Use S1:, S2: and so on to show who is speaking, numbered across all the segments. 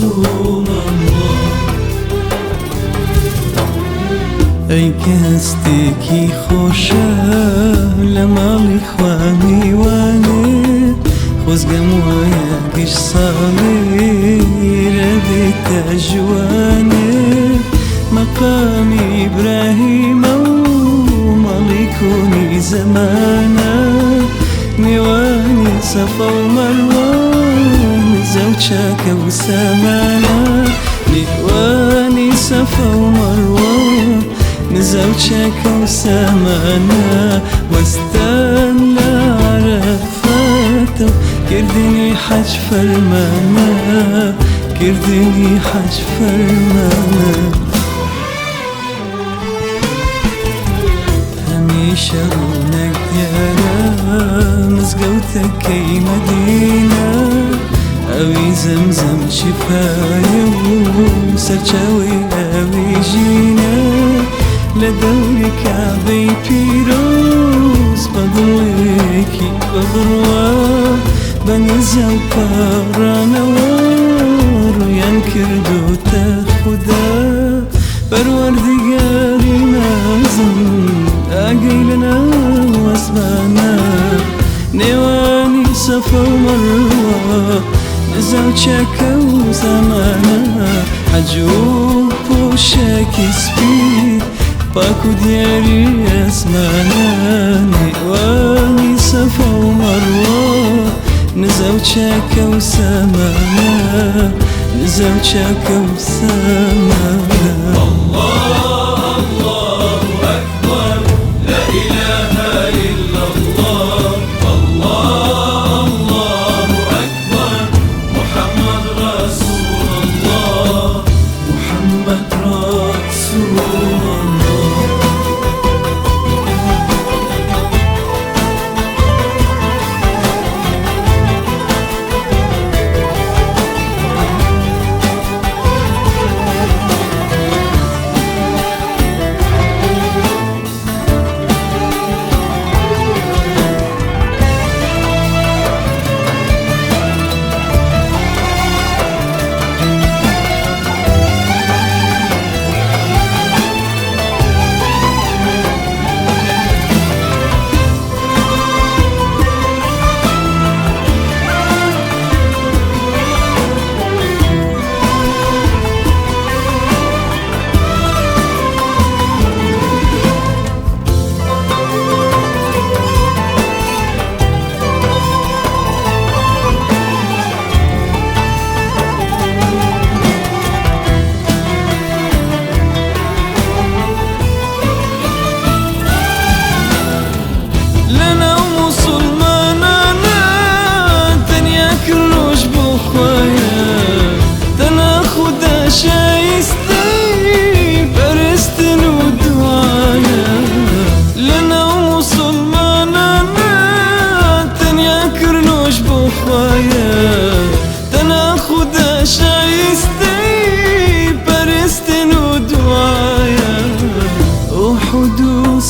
S1: رسول الله. ای کەستێکی خۆشە لە ماڵی خوا میوانێ، خۆزگەم وایە گشت ساڵێرە بێتە جوانێ، مەقامی ئیبراهیمە و ماڵی کۆنی زەمانە، نێوانی سەفا و مەروە نزە و چاکە و سامانە، نێوانی سەفا و مەروە نزە و چاکە و سامانە، وەستان لە عەرەفاتە و کردنی حەج فەرمانە، کردنی حەج فەرمانە. هەمیشە ڕوونەک دیارە مزگەوتەکەی مەدینە، ئەوی زەمزەم شیفایە و سەرچاوەی ئەوی ژینە، لە دەوری کابەی پیرۆز بە دڵێکی بەبڕوا، بە نزە و پاڕانەوە ڕوویان کردوتە خودا، پەروەردیگاری نازم ئاگەی لەناو ئەسمانە، نێوانی سەفا و مەروە نزە و چاکە و سامانە، حەج و پۆشەکی سپید پاک و دیاری ئەسمانە، نێوانی سەفا و مەروە نزە و چاکە و سامانە، نزە و چاکە و سامانە.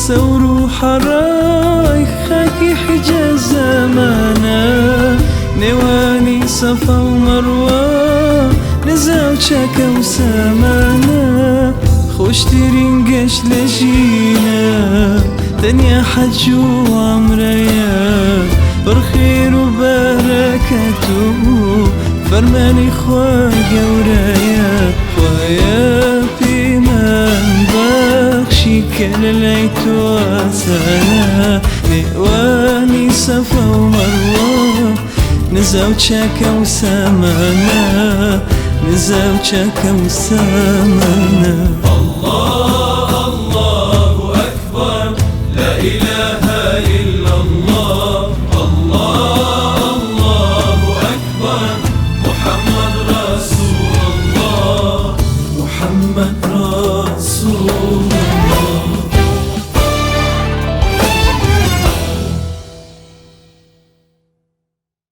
S1: سەور و حەڕای خاکی حیجاز زەمانە، نێوانی سەفا و مەروە نزە و چاکە و سامانە، خۆشترین گەشت لە ژینە تەنیا حەج و عومرەیە، پڕخێر و بەرەکەت و فەرمانی خوا گەورەیە، خوایە پێمان بەخشی کە لەلای تۆ ئاسانە، نێوانی سەفا و مەروە نزە و چاکە و سامانە، نزە و چاکە و سامانە.